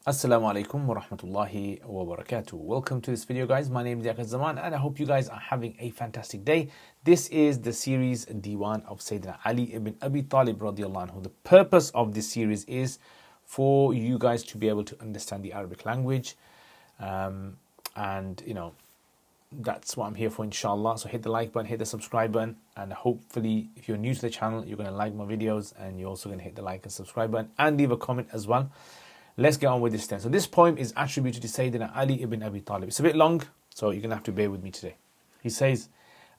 Assalamu alaikum wa rahmatullahi wa barakatuh. Welcome to this video, guys. My name is Liaquat Zaman and I hope you guys are having a fantastic day. This is the series Diwan of Sayyidina Ali ibn Abi Talib radiallahu anhu. The purpose of this series is for you guys to be able to understand the Arabic language. And that's what I'm here for, inshallah. So hit the like button, hit the subscribe button, and hopefully if you're new to the channel, you're going to like my videos and you're also going to hit the like and subscribe button and leave a comment as well. Let's get on with this then. So this poem is attributed to Sayyidina Ali ibn Abi Talib. It's a bit long, so you're going to have to bear with me today. He says,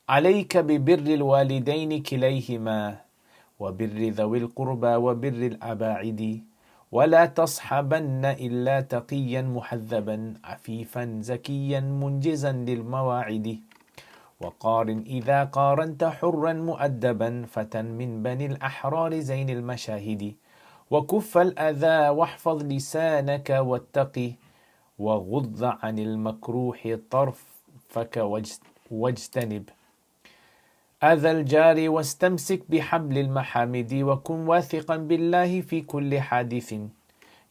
عليك ببر الوالدين كليهما وبر ذوي القربى وبر الأباعد ولا تصحبن إلا تقيا محذبا عفيفا زكيا منجزا للمواعد وقارن إذا قارنت حرا مؤدبا فتى من بني الأحرار زين المشاهد وكف الأذى واحفظ لسانك واتقي وغض عن المكروه طرفك واجتنب أذى الجار واستمسك بحبل المحامد وكن واثقا بالله في كل حادث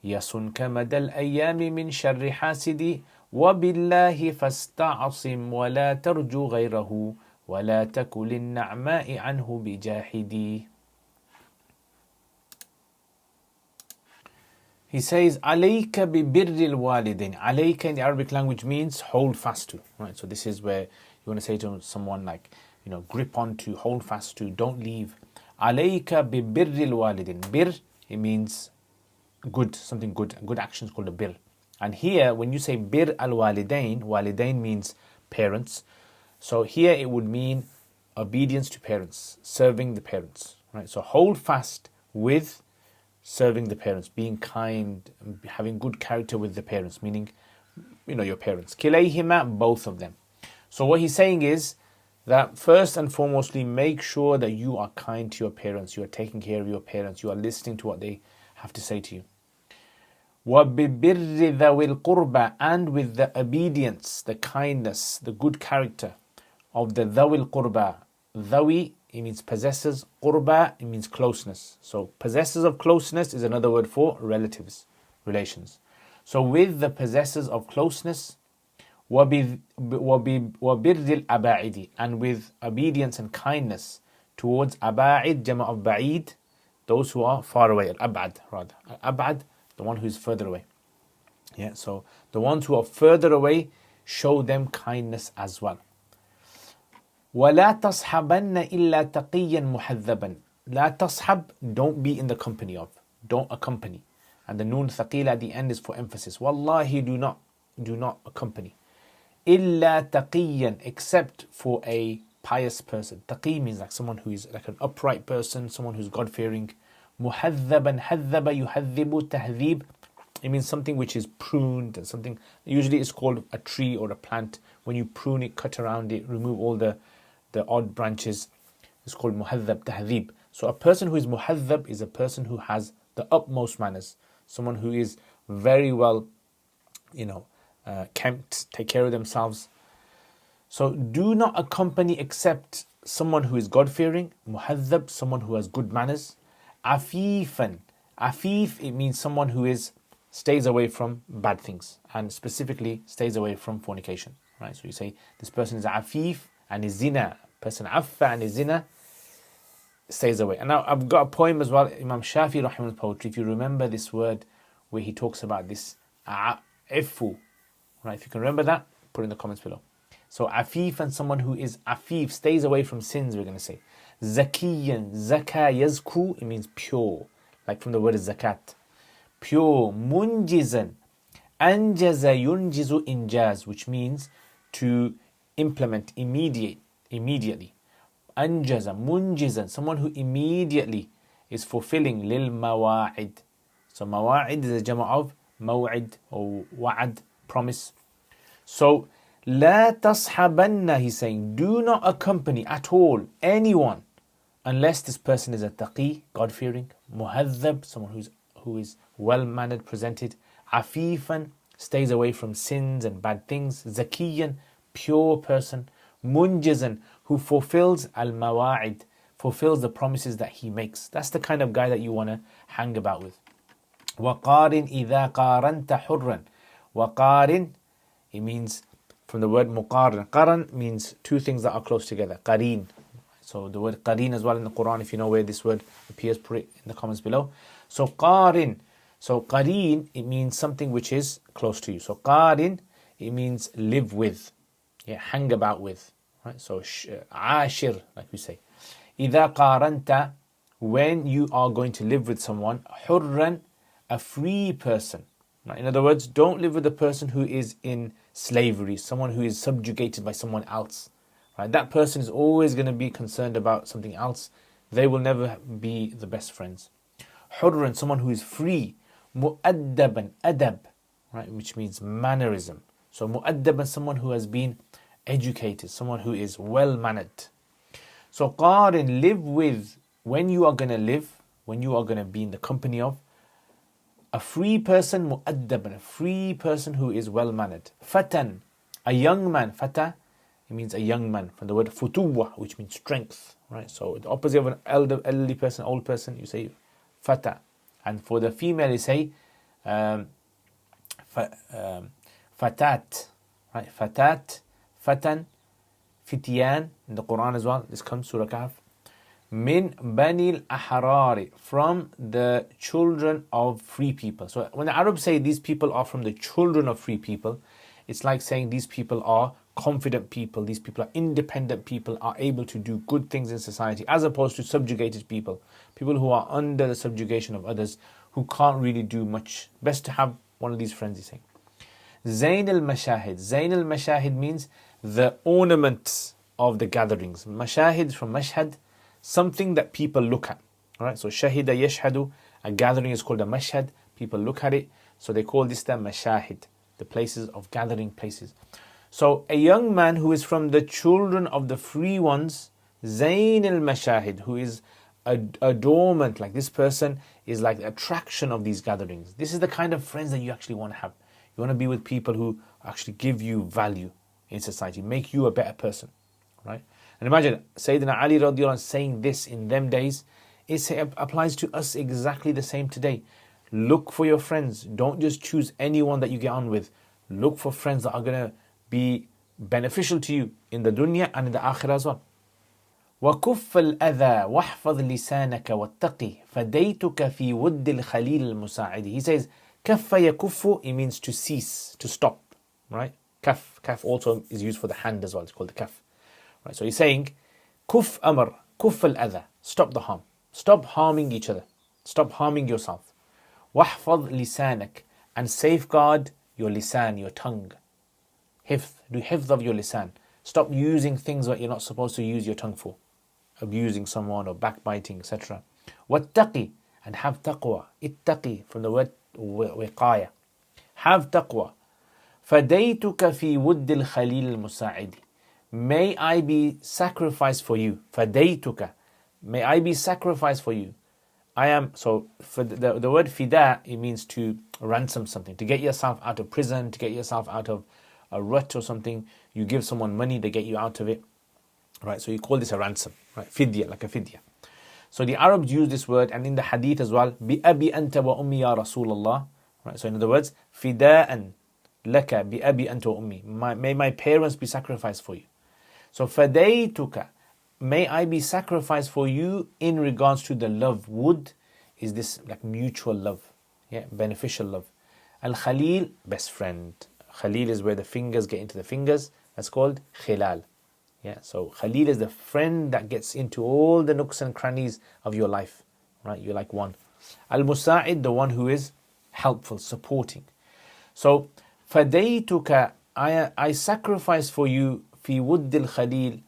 يصنك مدى الأيام من شر حاسد وبالله فاستعصم ولا ترجو غيره ولا تك للنعماء عنه بجاحدي. He says, عليك ببر الوالدين. عليك in the Arabic language means hold fast to. Right? So this is where you want to say to someone like, grip on to, hold fast to, don't leave. عليك ببر الوالدين. Bir, it means good, something good. Good action is called a bir. And here, when you say bir al-walidain, walidain means parents. So here it would mean obedience to parents, serving the parents. Right? So hold fast with serving the parents, being kind, having good character with the parents, meaning, your parents. Kilayhima, both of them. So what he's saying is that first and foremostly, make sure that you are kind to your parents, you are taking care of your parents, you are listening to what they have to say to you. وَبِبِرِّ ذَوِي الْقُرْبَى, and with the obedience, the kindness, the good character of the ذَوِي الْقُرْبَى. ذَوِي, it means possessors. Qurba, it means closeness. So possessors of closeness is another word for relatives, relations. So with the possessors of closeness, وَبِرِّ الْأَبَاعِدِ, and with obedience and kindness towards aba'id, jama of ba'id, those who are far away. Al-ab'ad, rather. Al-ab'ad, the one who is further away. Yeah, so the ones who are further away, show them kindness as well. وَلَا تَصْحَبَنَّ إِلَّا تَقِيًّا مُحَذَّبًا. لَا تَصْحَب, don't be in the company of, don't accompany. And the noon thaqila at the end is for emphasis. Wallahi, do not accompany. إِلَّا تَقِيًّا, except for a pious person. Taqi means like someone who is like an upright person, someone who's God-fearing. مُحَذَّبًا, حَذَّبَ يُحَذِّبُ تَهْذِيب. It means something which is pruned, and something, usually it's called a tree or a plant. When you prune it, cut around it, remove all the odd branches, it's called muhadhab, tahdhib. So a person who is muhadhab is a person who has the utmost manners, someone who is very well, kempt, take care of themselves. So do not accompany except someone who is God-fearing, muhadhab, someone who has good manners. Afifan, afif, it means someone who stays away from bad things, and specifically stays away from fornication. Right? So you say this person is afif and is zina. Person affa and is zina, stays away. And now I've got a poem as well, Imam Shafi rahimahullah poetry. If you remember this word where he talks about this ifu, right? If you can remember that, put it in the comments below. So afif, and someone who is afif, stays away from sins, we're going to say. Zakiyan, zaka yazku, it means pure, like from the word zakat. Pure. Munjizan, anjaza yunjizu injaz, which means to implement, immediately. Anjaza, munjizan, someone who immediately is fulfilling lil mawa'id. So mawa'id is a jama of maw'id or wa'ad, promise. So la tashabanna, he's saying, do not accompany at all anyone unless this person is a taqi, God-fearing, muhadhab, someone who is well-mannered, presented, afifan, stays away from sins and bad things, zakiyan, pure person, munjizan, who fulfills al-mawa'id, fulfills the promises that he makes. That's the kind of guy that you want to hang about with. وَقَارِنْ إِذَا قَارَنْتَ حُرًّا. وَقَارِنْ, it means from the word muqaran. Qaran means two things that are close together. Qareen. So the word qareen as well in the Quran, if you know where this word appears, put it in the comments below. So qarin. So qareen, it means something which is close to you. So qarin, it means live with. Yeah, hang about with. Right? So ashir, like we say. إِذَا قَارَنْتَ, when you are going to live with someone, hurran, a free person. Right? In other words, don't live with a person who is in slavery, someone who is subjugated by someone else. Right? That person is always going to be concerned about something else. They will never be the best friends. Hurran, someone who is free. Mu'addaban, adab, right? Which means mannerism. So mu'addaban, someone who has been educated, someone who is well-mannered. So qarin, live with, when you are going to live, when you are going to be in the company of a free person, mu'addaban, a free person who is well-mannered. Fatan, a young man. Fata, it means a young man, from the word futuwa, which means strength. Right? So the opposite of an elderly person, old person, you say fata. And for the female, you say fatat. Right? Fatat, fatan, fitiyan, in the Quran as well. This comes Surah Kahf. Min banil ahrari, from the children of free people. So when the Arabs say these people are from the children of free people, it's like saying these people are confident people, these people are independent people, are able to do good things in society, as opposed to subjugated people, people who are under the subjugation of others, who can't really do much. Best to have one of these friends, he's saying. Zain al-Mashahid. Zain al-Mashahid means the ornaments of the gatherings. Mashahid from Mashhad, something that people look at. Alright, so Shahida Yashhadu, a gathering is called a Mashhad. People look at it, so they call this the Mashahid, the places of gathering places. So a young man who is from the children of the free ones, Zain al-Mashahid, who is adornment, like this person is like the attraction of these gatherings. This is the kind of friends that you actually want to have. You want to be with people who actually give you value in society, make you a better person, right? And imagine Sayyidina Ali radiallahu anh saying this in them days. It applies to us exactly the same today. Look for your friends. Don't just choose anyone that you get on with. Look for friends that are going to be beneficial to you in the dunya and in the akhirah as well. وَكُفَّ الْأَذَى وَاحْفَظْ لِسَانَكَ وَاتَّقِهِ فَدَيْتُكَ فِي وُدِّ الْخَلِيلِ الْمُسَاعِدِ. He says, كَفَّ يَكُفُّ, it means to cease, to stop, right? Kaf also is used for the hand as well. It's called the kaf. Right? So he's saying, kuf amr, kuf al-adha, stop the harm. Stop harming each other. Stop harming yourself. وَاحْفَظْ لِسَانَكَ, and safeguard your lisan, your tongue. Hifz, do hifz of your lisan. Stop using things that you're not supposed to use your tongue for. Abusing someone or backbiting, etc. وَاتَّقِي, and have taqwa. Ittaqi, from the word wiqaya. Have taqwa. فَدَيْتُكَ فِي وُدِّ الْخَلِيلِ الْمُسَاعِدِ. May I be sacrificed for you. فَدَيْتُكَ, may I be sacrificed for you. I am, so for the word fida, it means to ransom something, to get yourself out of prison, to get yourself out of a rut or something. You give someone money, they get you out of it. Right, so you call this a ransom, right? Fidya, like a fidya. So the Arabs use this word, and in the hadith as well, بِأَبِي أَنْتَ وَأُمِّي يَا رَسُولَ اللَّهِ. Right, so in other words, فِدَاءً لَكَ بِأَبِي أَنْتَ وَأُمِّي. May my parents be sacrificed for you. So فَدَيْتُكَ, may I be sacrificed for you in regards to the love. Would is this like mutual love, yeah, beneficial love. Al-Khalil, best friend. Khalil is where the fingers get into the fingers. That's called khilal. Yeah, so Khalil is the friend that gets into all the nooks and crannies of your life. Right, you're like one. Al-Musa'id, the one who is helpful, supporting. So, فَدَيْتُكَ, I sacrifice for you fi wuddil khalil,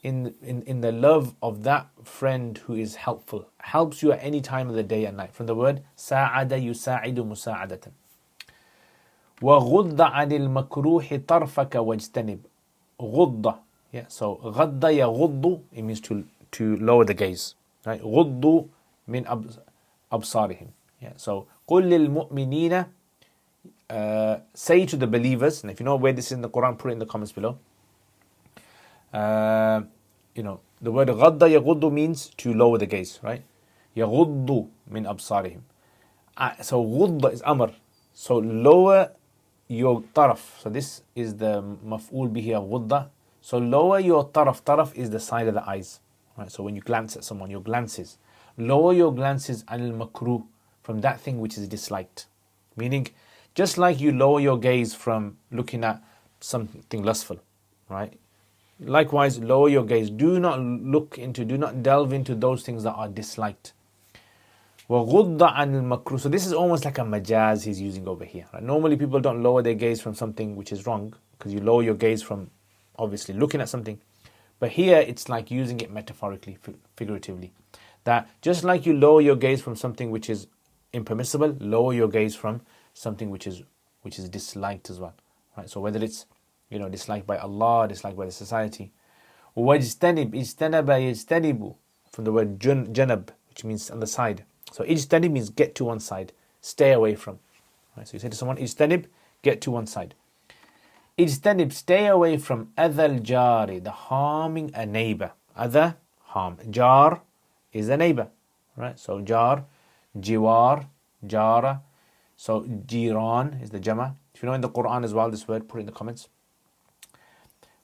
in the love of that friend who is helpful, helps you at any time of the day and night. From the word سَاعَدَ يُسَاعِدُ مُسَاعَدَةً. وَغُضَّ عَنِ الْمَكْرُوحِ طَرْفَكَ وَاجْتَنِبْ. غُضَّ, yeah, so غَضَّ يَغُضُّ, it means to lower the gaze. Right? غُضُّ مِنْ أَبْصَارِهِمْ. Yeah, so قُلْ لِلْمُؤْمِنِينَ, say to the believers, and if you know where this is in the Quran, put it in the comments below. The word غَضَّ يَغُضُّ means to lower the gaze, right? يَغُضُّ مِنْ أَبْصَارِهِمْ. So غض is amr. So lower your taraf. So this is the maf'ul bihi of غض. So lower your taraf. Taraf is the side of the eyes. Right? So when you glance at someone, your glances. Lower your glances anil makruh, from that thing which is disliked. Meaning, just like you lower your gaze from looking at something lustful, right? Likewise, lower your gaze. Do not delve into those things that are disliked. وَغُضَّ عَنِ الْمَكْرُوهِ. So this is almost like a majaz he's using over here. Right? Normally people don't lower their gaze from something which is wrong, because you lower your gaze from obviously looking at something. But here it's like using it metaphorically, figuratively. That just like you lower your gaze from something which is impermissible, lower your gaze from something which is disliked as well. Right? So whether it's disliked by Allah, disliked by the society. وَاجْتَنِبْ اجْتَنَبَ يَجْتَنِبُ, from the word janab, which means on the side. So ijtanib means get to one side, stay away from. Right? So you say to someone, ijtanib, get to one side. Ijtanib, stay away from adha al-jari, the harming a neighbor. Adha, harm. Jar is a neighbor. Right? So jar, jiwar, jara. So jiran is the jama. If you know in the Quran as well this word, put it in the comments.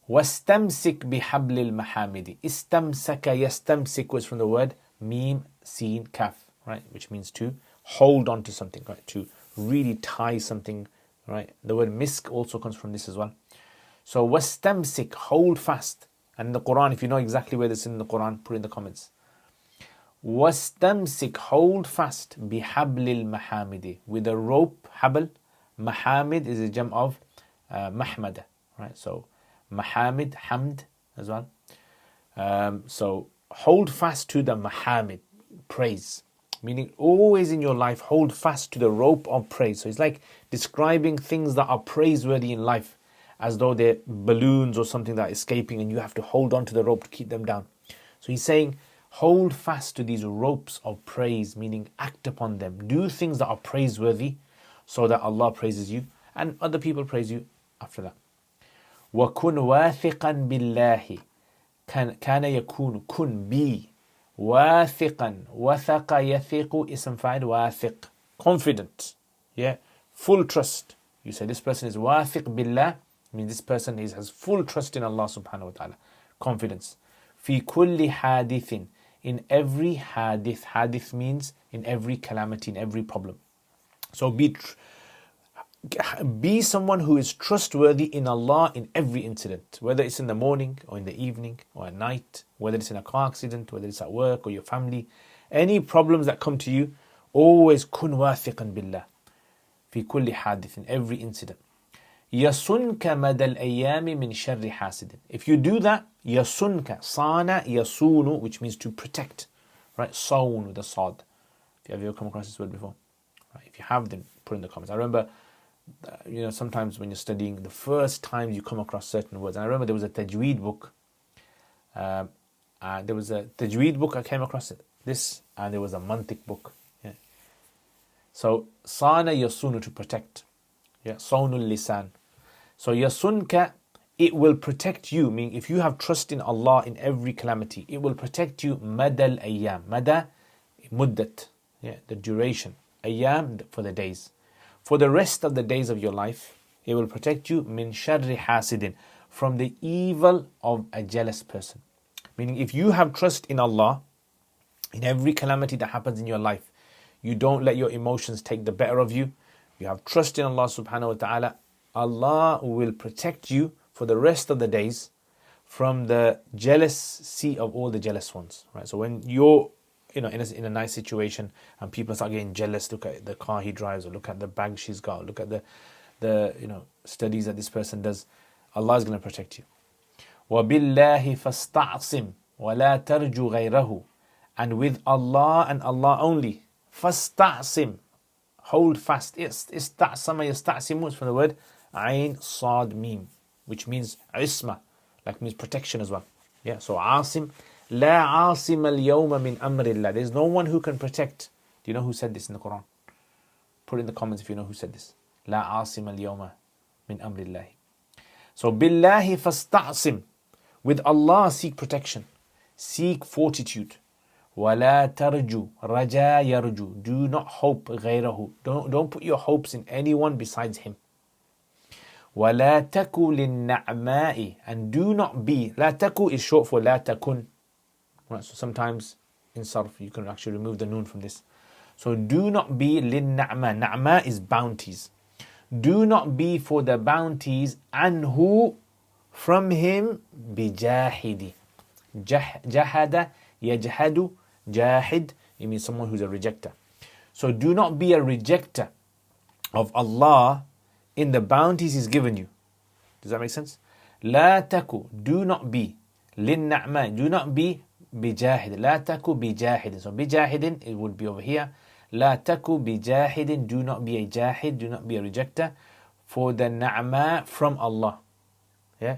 وَاسْتَمْسِكْ بِحَبْلِ الْمَحَامِدِ. Istamsaka, yastamsik was from the word mim, sin, kaf, right? Which means to hold on to something, right? To really tie something, right? The word misk also comes from this as well. So wastamsik, hold fast. And in the Quran, if you know exactly where this is in the Quran, put it in the comments. Wastamsik, hold fast, bihablil mahamidi, with a rope, habl. Mahamid is a jam of mahmada, right? So mahamid, hamd as well. So hold fast to the mahamid, praise. Meaning always in your life, hold fast to the rope of praise. So it's like describing things that are praiseworthy in life as though they're balloons or something that are escaping and you have to hold on to the rope to keep them down. So he's saying, hold fast to these ropes of praise, meaning act upon them. Do things that are praiseworthy so that Allah praises you and other people praise you after that. وَكُنْ وَاثِقًا بِاللَّهِ. كَانَ يَكُونُ كُنْ بِي واثقا. وثق يثق اسم فاعل واثق, confident, yeah, full trust. You say this person is واثق بالله, means this person has full trust in Allah subhanahu wa ta'ala, confidence. في كل حادث, in every hadith. Hadith means in every calamity, in every problem. So be someone who is trustworthy in Allah in every incident, whether it's in the morning or in the evening or at night, whether it's in a car accident, whether it's at work or your family. Any problems that come to you, always kun wathiqan billah fi kulli hadith, in every incident. Yasunka madal ayami min sharri hasidin. If you do that, yasunka, sana yasunu, which means to protect, right? Sawn with a sad. If you have ever come across this word before, right? If you have, then put in the comments. I remember, sometimes when you're studying, the first time you come across certain words. And I remember there was a tajweed book. I came across this, and there was a mantiq book. Yeah. So sana yasunu, to protect. Yeah, sawnul lisan. So yasunka, it will protect you. Meaning, if you have trust in Allah in every calamity, it will protect you. Madal ayyam. Mada, muddat. Yeah, the duration. Ayyam, for the days. For the rest of the days of your life, it will protect you min sharri hasidin, from the evil of a jealous person. Meaning, if you have trust in Allah, in every calamity that happens in your life, you don't let your emotions take the better of you. You have trust in Allah subhanahu wa ta'ala. Allah will protect you for the rest of the days from the jealousy of all the jealous ones. Right? So when you're in a nice situation and people start getting jealous, look at the car he drives, or look at the bag she's got, look at the studies that this person does, Allah is going to protect you. وَبِاللَّهِ فَاسْتَعْصِمْ وَلَا تَرْجُ غَيْرَهُ. And with Allah and Allah only, فَاسْتَعْصِمْ, hold fast. Ista'sama yasta'simu is from the word ayn sad mim, which means isma, like means protection as well. Yeah, so asim. لا عاصم اليوم من أمر الله. There's no one who can protect. Do you know who said this in the Quran? Put it in the comments if you know who said this. لا عاصم اليوم من أمر الله. So بالله فاستعصم. With Allah seek protection. Seek fortitude. وَلَا تَرْجُوا رَجَا يَرْجُو. Do not hope غَيْرَهُ. Don't put your hopes in anyone besides him. وَلَا تَكُوا لِلنَّعْمَاءِ. And do not be. لَا تَكُوا is short for لَا تَكُن. Right, so sometimes in sarf you can actually remove the noon from this. So do not be لِلنَّعْمَاء. Na'ma is bounties. Do not be for the bounties anhu, from him, bijahidi. Jahada yajhadu jahid. It means someone who's a rejecter. So do not be a rejecter of Allah in the bounties He's given you. Does that make sense? La taku. Do not be. Linna'ma. Do not be bijahid. La taku bijahid. So bijahidin, it would be over here. La taku bijahidin. Do not be a jahid. Do not be a rejecter for the na'ma from Allah. Yeah.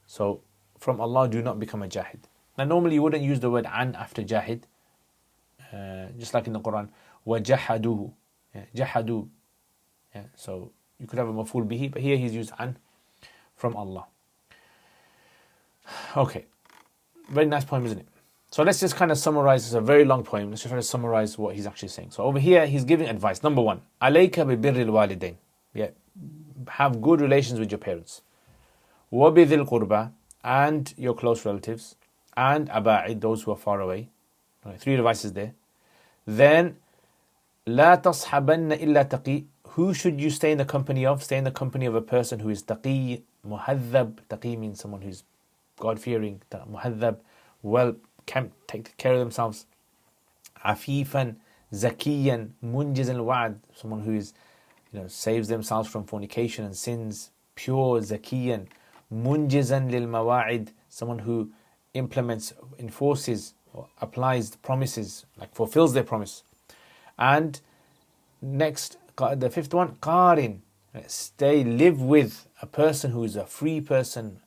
So from Allah, do not become a jahid. Now normally you wouldn't use the word an after jahid, just like in the Quran, وَجَحَدُوهُ. Yeah, jahadu. Yeah, so you could have a maful bihi, but here he's used an from Allah. Okay, very nice poem, isn't it? So let's just kind of summarize. It's a very long poem. Let's just try to summarize what he's actually saying. So over here, he's giving advice. Number one, عَلَيْكَ بِبِرِّ الْوَالِدَيْنِ. Yeah, have good relations with your parents. وَبِذِي الْقُرْبَى. And your close relatives. And aba'id, those who are far away. Right, 3 advices there. Then, لا تصحبن إلا تقي. Who should you stay in the company of? Stay in the company of a person who is taqi, muhadhab. Taqi means someone who is God-fearing. Muhadhab, well, can take care of themselves. Afifan, zakiyan, munjizan wa'ad. Someone who is, saves themselves from fornication and sins. Pure, zakiyan, munjizan lil mawa'id. Someone who implements, enforces, or applies the promises, like fulfills their promise. And next, the 5th one, qarin. Live with a person who is a free person,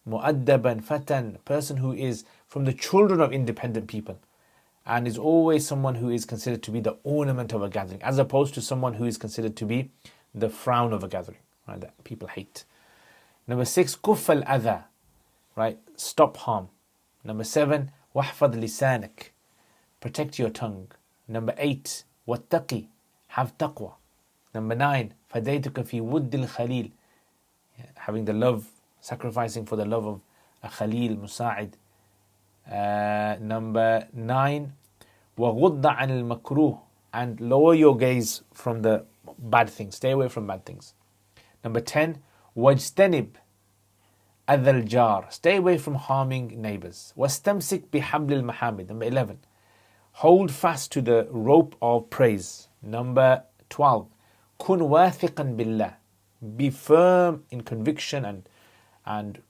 mu'addaban, fatan, a person who is from the children of independent people, and is always someone who is considered to be the ornament of a gathering, as opposed to someone who is considered to be the frown of a gathering, right, that people hate. Number 6, kuff al-adha, right, stop harm. Number 7, wahfad lisanak, protect your tongue. Number 8, wattaqi, have taqwa. Number 9, fadaytuka fi wuddil khalil, having the love, sacrificing for the love of a khalil, musa'id. Number 9, waghudda anil makruh, and lower your gaze from the bad things, stay away from bad things. Number 10, wajtanib adhal jar, stay away from harming neighbors. Wastamsik bihablil mahamid. Number 11, hold fast to the rope of praise. Number 12, kun wathiqan billah, be firm in conviction and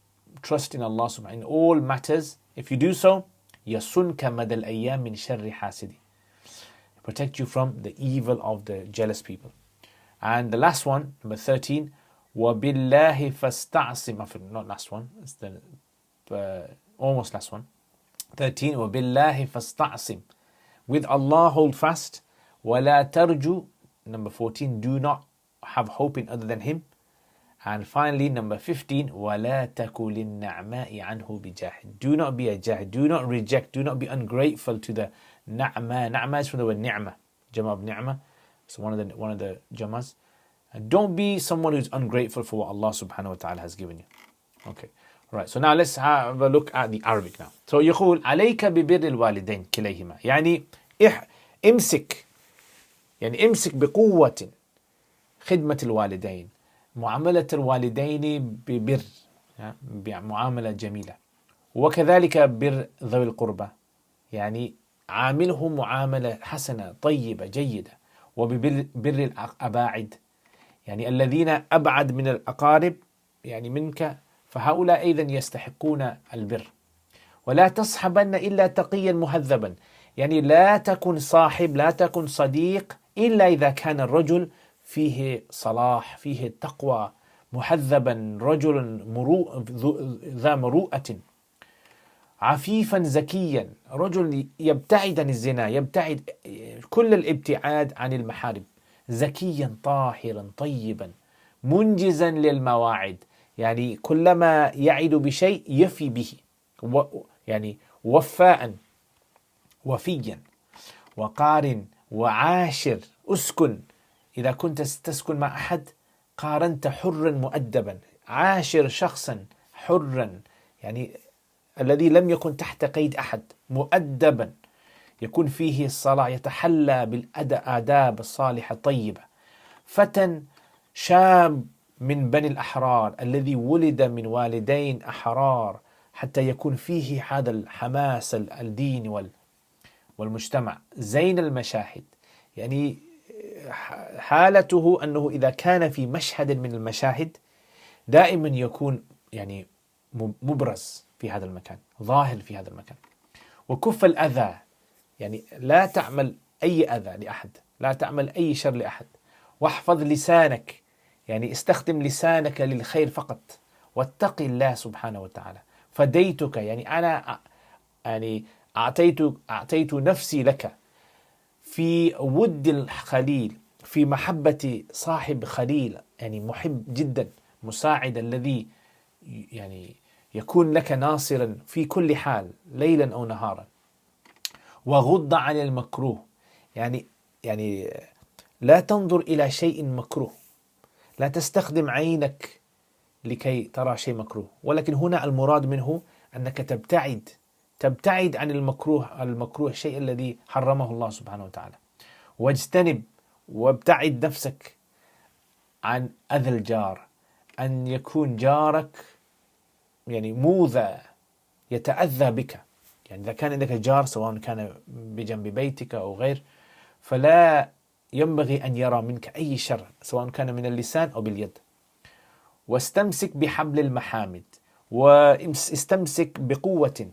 trust in Allah subhanahu in all matters. If you do so, yasunka madal ayyam min sharri hasidi, protect you from the evil of the jealous people. And the last one, number 13, وَبِاللَّهِ فَاسْتَعْصِمْ. Not last one, it's the almost last one. 13, وَبِاللَّهِ فَاسْتَعْصِمْ. With Allah hold fast. وَلَا تَرْجُوا. Number 14, do not have hope in other than Him. And finally, number 15, وَلَا تَكُوا لِلنَّعْمَاءِ عَنْهُ بِجَاهِدٍ. Do not be a jahid, do not reject, do not be ungrateful to the na'ma. Na'ma is from the word ni'mah, jama of ni'mah. So one of the jamas. And don't be someone who's ungrateful for what Allah subhanahu wa ta'ala has given you. Okay. Right. So now let's have a look at the Arabic now. So يقول عليك ببر الوالدين كليهما. يعني امسك بقوة خدمة الوالدين. معاملة الوالدين ببر، بمعاملة جميلة. وكذلك بر ذوي القربى. يعني عاملهم معاملة حسنة طيبة جيدة. وببر الأباعد، يعني الذين أبعد من الأقارب يعني منك، فهؤلاء أيضا يستحقون البر. ولا تصحبن إلا تقيا مهذبا، يعني لا تكن صاحب، لا تكن صديق إلا إذا كان الرجل فيه صلاح، فيه تقوى، مهذبا، رجل ذا مروءة، عفيفا زكيا، رجل يبتعد عن الزنا، يبتعد كل الابتعاد عن المحارم، زكيا طاهرا طيبا، منجزا للمواعد، يعني كلما يعد بشيء يفي به، يعني وفاء وفيا وقارن وعاشر اسكن. إذا كنت تسكن مع أحد قارنت حرا مؤدبا، عاشر شخصا حرا يعني الذي لم يكن تحت قيد أحد، مؤدبا يكون فيه الصلاة، يتحلى بالآداب الصالحة الطيبة. فتى شاب من بني الأحرار الذي ولد من والدين أحرار حتى يكون فيه هذا الحماس الديني والمجتمع زين المشاهد. يعني حالته أنه إذا كان في مشهد من المشاهد دائما يكون يعني مبرز في هذا المكان، ظاهر في هذا المكان. وكف الأذى، يعني لا تعمل أي أذى لأحد، لا تعمل أي شر لأحد. واحفظ لسانك، يعني استخدم لسانك للخير فقط. واتق الله سبحانه وتعالى. فديتك، يعني أنا يعني أعطيت نفسي لك في ود الخليل، في محبة صاحب خليل، يعني محب جدا، مساعد الذي يعني يكون لك ناصرا في كل حال ليلا أو نهارا. وغض عن المكروه، يعني لا تنظر إلى شيء مكروه، لا تستخدم عينك لكي ترى شيء مكروه، ولكن هنا المراد منه أنك تبتعد عن المكروه الشيء الذي حرمه الله سبحانه وتعالى. واجتنب وابتعد نفسك عن أذى الجار، أن يكون جارك يعني موذى يتأذى بك. يعني إذا كان عندك جار سواء كان بجنب بيتك أو غير، فلا ينبغي أن يرى منك أي شر سواء كان من اللسان أو باليد. واستمسك بحبل المحامد، واستمسك بقوة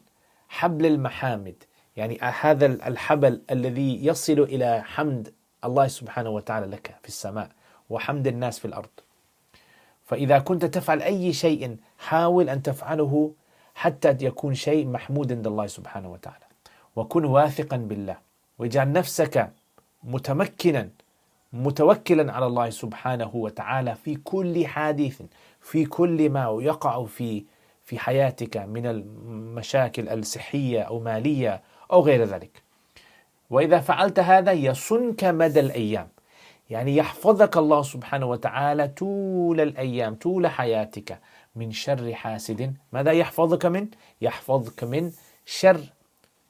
حبل المحامد، يعني هذا الحبل الذي يصل إلى حمد الله سبحانه وتعالى لك في السماء وحمد الناس في الأرض. فإذا كنت تفعل أي شيء حاول أن تفعله حتى يكون شيء محمود عند الله سبحانه وتعالى. وكن واثقا بالله، واجعل نفسك متوكلا على الله سبحانه وتعالى في كل حادث، في كل ما يقع في حياتك من المشاكل الصحية أو مالية أو غير ذلك. وإذا فعلت هذا يصنك مدى الأيام، يعني يحفظك الله سبحانه وتعالى طول الأيام، طول حياتك من شر حاسد. ماذا يحفظك من؟ يحفظك من شر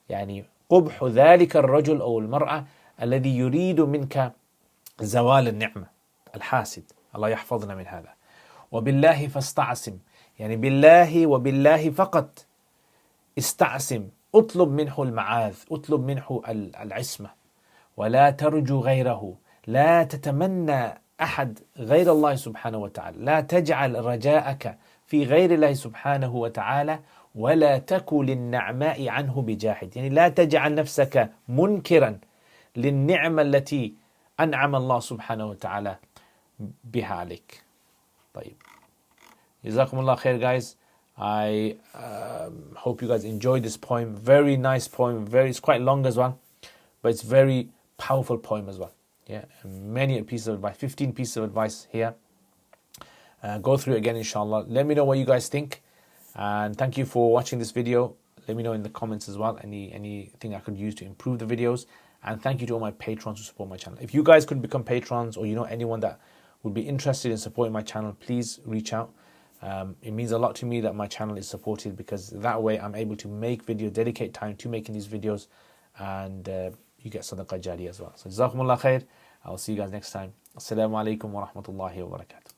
يعني قبح ذلك الرجل أو المرأة الذي يريد منك زوال النعمة، الحاسد. الله يحفظنا من هذا. وبالله فاستعصم، يعني بالله وبالله فقط استعصم، اطلب منه المعاذ، اطلب منه العصمة. ولا ترجو غيره، لا تتمنى أحد غير الله سبحانه وتعالى، لا تجعل رجاءك في غير الله سبحانه وتعالى. ولا تك للنعماء عنه بجاحد، يعني لا تجعل نفسك منكرا للنعمة التي أنعم الله سبحانه وتعالى بها عليك. طيب، جزاكم الله خير guys. I hope you guys enjoyed this poem. Very nice poem. It's quite long as well, but it's very powerful poem as well. Yeah, many pieces of advice, 15 pieces of advice here. Go through it again, inshallah. Let me know what you guys think, and thank you for watching this video. Let me know in the comments as well anything I could use to improve the videos. And thank you to all my patrons who support my channel. If you guys could become patrons, or you know anyone that would be interested in supporting my channel, please reach out. It means a lot to me that my channel is supported, because that way I'm able to make videos, dedicate time to making these videos, and you get sadaqah jariyah as well. So jazakumullah khair. I'll see you guys next time. Assalamu alaikum wa rahmatullahi wa barakatuh.